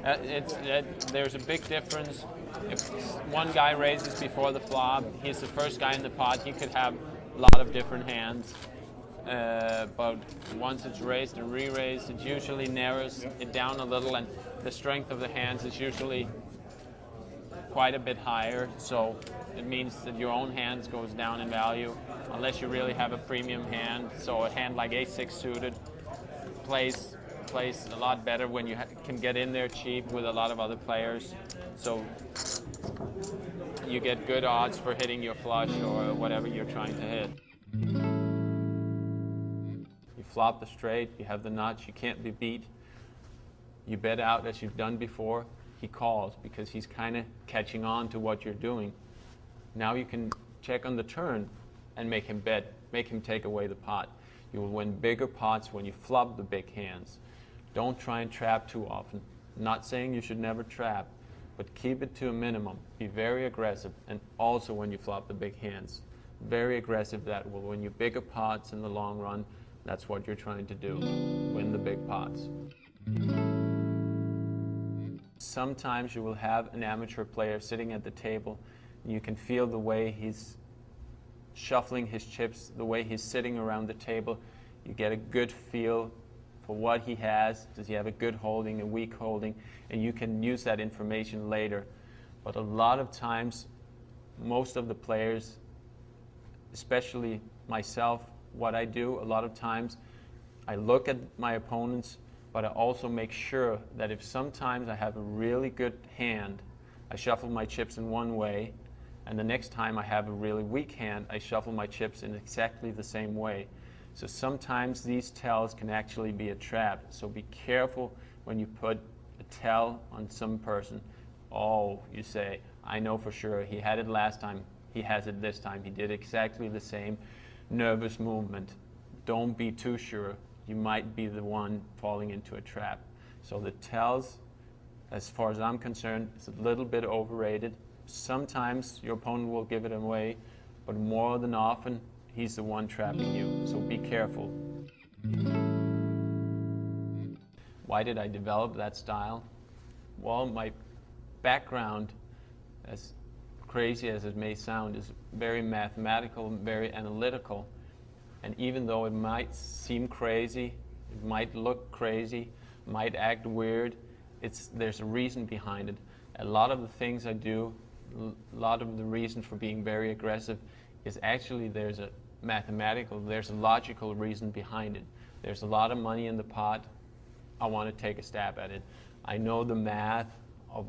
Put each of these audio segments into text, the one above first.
There's a big difference. If one guy raises before the flop, he's the first guy in the pot. He could have a lot of different hands. But once it's raised and re-raised, it usually narrows it down a little, and the strength of the hands is usually quite a bit higher. So it means that your own hands goes down in value, unless you really have a premium hand. So a hand like Ace-6 suited plays a lot better when you can get in there cheap with a lot of other players. So you get good odds for hitting your flush or whatever you're trying to hit. You flop the straight, you have the nuts, you can't be beat. You bet out as you've done before. He calls because he's kind of catching on to what you're doing. Now you can check on the turn and make him bet, make him take away the pot. You will win bigger pots when you flop the big hands. Don't try and trap too often. I'm not saying you should never trap, but keep it to a minimum. Be very aggressive, and also when you flop the big hands. Very aggressive, that will win you bigger pots in the long run. That's what you're trying to do, win the big pots. Sometimes you will have an amateur player sitting at the table, and you can feel the way he's shuffling his chips, the way he's sitting around the table. You get a good feel for what he has. Does he have a good holding, a weak holding? And you can use that information later. But a lot of times, most of the players, especially myself, what I do a lot of times, I look at my opponents, but I also make sure that if sometimes I have a really good hand, I shuffle my chips in one way, and the next time I have a really weak hand, I shuffle my chips in exactly the same way. So sometimes these tells can actually be a trap. So be careful when you put a tell on some person. Oh, you say, I know for sure, he had it last time, he has it this time, he did exactly the same nervous movement. Don't be too sure. You might be the one falling into a trap. So the tells, as far as I'm concerned, is a little bit overrated. Sometimes your opponent will give it away, but more than often, he's the one trapping you. So be careful. Why did I develop that style? Well, my background, as crazy as it may sound, is very mathematical, very analytical. And even though it might seem crazy, it might look crazy, might act weird, there's a reason behind it. A lot of the things I do, a lot of the reason for being very aggressive is actually there's a logical reason behind it. There's a lot of money in the pot. I want to take a stab at it. I know the math of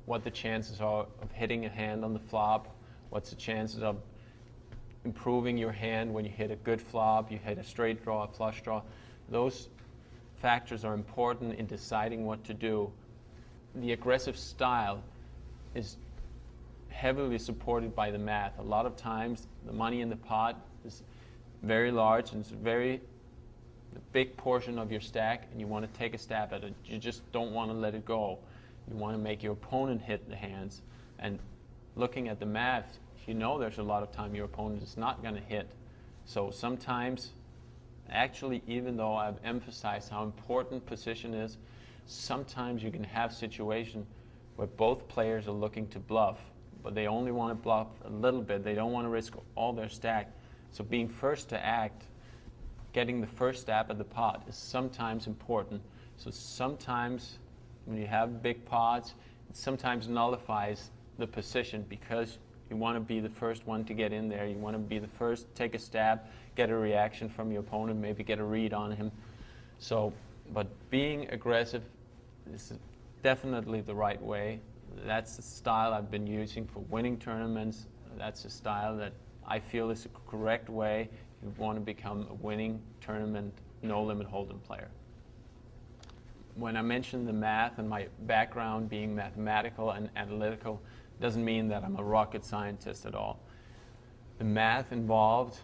what the chances are of hitting a hand on the flop, what's the chances of improving your hand when you hit a good flop, you hit a straight draw, a flush draw. Those factors are important in deciding what to do. The aggressive style is heavily supported by the math. A lot of times the money in the pot is very large and it's a big portion of your stack, and you want to take a stab at it. You just don't want to let it go. You want to make your opponent hit the hands. And looking at the math, you know there's a lot of time your opponent is not going to hit. So sometimes, actually, even though I've emphasized how important position is, sometimes you can have situations where both players are looking to bluff, but they only want to bluff a little bit. They don't want to risk all their stack. So being first to act, getting the first stab at the pot is sometimes important. So sometimes when you have big pots, it sometimes nullifies the position because you want to be the first one to get in there. You want to be the first, take a stab, get a reaction from your opponent, maybe get a read on him. So, but being aggressive is definitely the right way. That's the style I've been using for winning tournaments. That's the style that I feel is the correct way if you want to become a winning tournament, no-limit hold'em player. When I mention the math and my background being mathematical and analytical, doesn't mean that I'm a rocket scientist at all. The math involved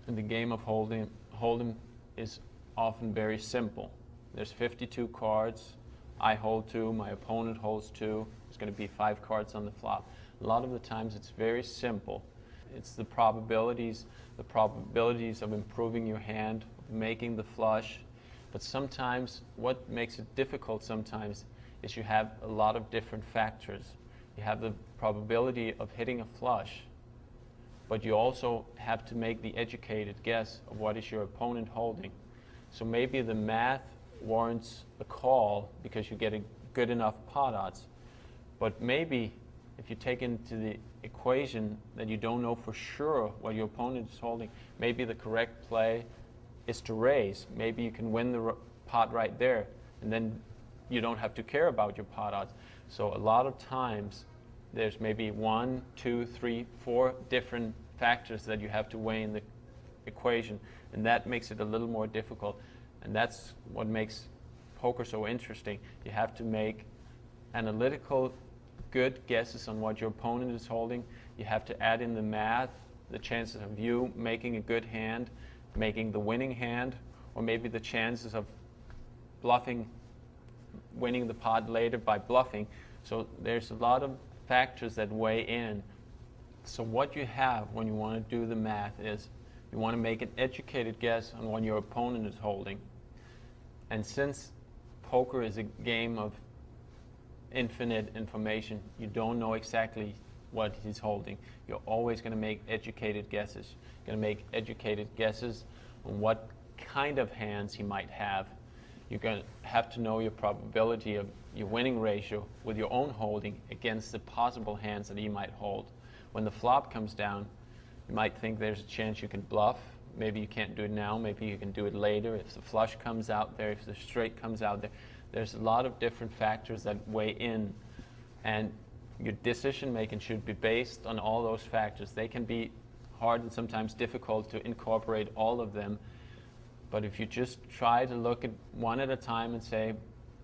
in the game of hold'em is often very simple. There's 52 cards. I hold 2, my opponent holds 2. There's going to be 5 cards on the flop. A lot of the times it's very simple. It's the probabilities of improving your hand, of making the flush. But sometimes what makes it difficult sometimes is you have a lot of different factors. You have the probability of hitting a flush, but you also have to make the educated guess of what is your opponent holding. So maybe the math warrants a call because you get a good enough pot odds, but maybe if you take into the equation that you don't know for sure what your opponent is holding, maybe the correct play is to raise. Maybe you can win the pot right there, and then you don't have to care about your pot odds. So a lot of times there's maybe 1, 2, 3, 4 different factors that you have to weigh in the equation, and that makes it a little more difficult. And that's what makes poker so interesting. You have to make analytical, good guesses on what your opponent is holding. You have to add in the math, the chances of you making a good hand, making the winning hand, or maybe the chances of bluffing, winning the pot later by bluffing. So there's a lot of factors that weigh in. So what you have when you want to do the math is you want to make an educated guess on what your opponent is holding. And since poker is a game of infinite information, you don't know exactly what he's holding. You're always going to make educated guesses. You're going to make educated guesses on what kind of hands he might have. You're going to have to know your probability of your winning ratio with your own holding against the possible hands that he might hold. When the flop comes down, you might think there's a chance you can bluff. Maybe you can't do it now, maybe you can do it later. If the flush comes out there, if the straight comes out there, there's a lot of different factors that weigh in. And your decision making should be based on all those factors. They can be hard and sometimes difficult to incorporate all of them. But if you just try to look at one at a time and say,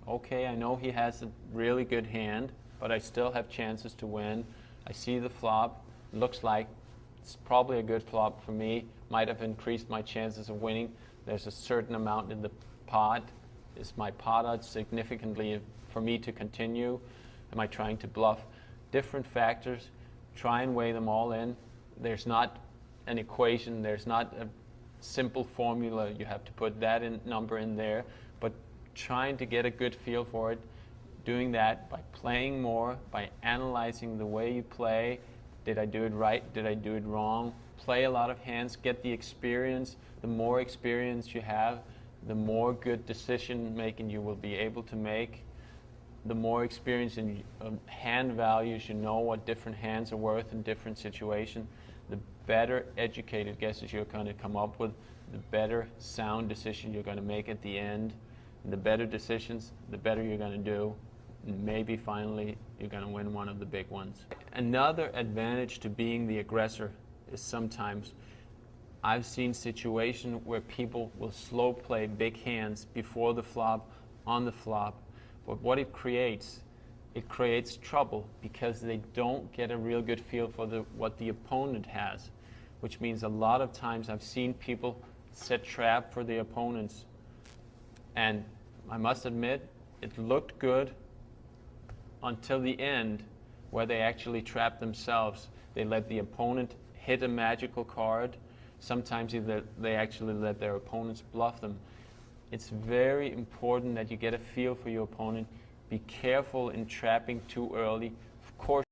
okay, I know he has a really good hand, but I still have chances to win. I see the flop, looks like it's probably a good flop for me, might have increased my chances of winning. There's a certain amount in the pot. Is my pot odds significantly for me to continue? Am I trying to bluff? Different factors, try and weigh them all in. There's not an equation, there's not a simple formula. You have to put that number in there, but trying to get a good feel for it, doing that by playing more, by analyzing the way you play. Did I do it right? Did I do it wrong? Play a lot of hands, get the experience. The more experience you have, the more good decision making you will be able to make. The more experience in hand values, you know what different hands are worth in different situations. The better educated guesses you're going to come up with, the better sound decision you're going to make at the end. And the better decisions, the better you're going to do. And maybe finally you're going to win one of the big ones. Another advantage to being the aggressor is sometimes I've seen situations where people will slow play big hands before the flop, on the flop. But what it creates trouble because they don't get a real good feel for what the opponent has, which means a lot of times I've seen people set trap for the opponents. And I must admit, it looked good until the end where they actually trapped themselves. They let the opponent hit a magical card. Sometimes they actually let their opponents bluff them. It's very important that you get a feel for your opponent. Be careful in trapping too early. Of course,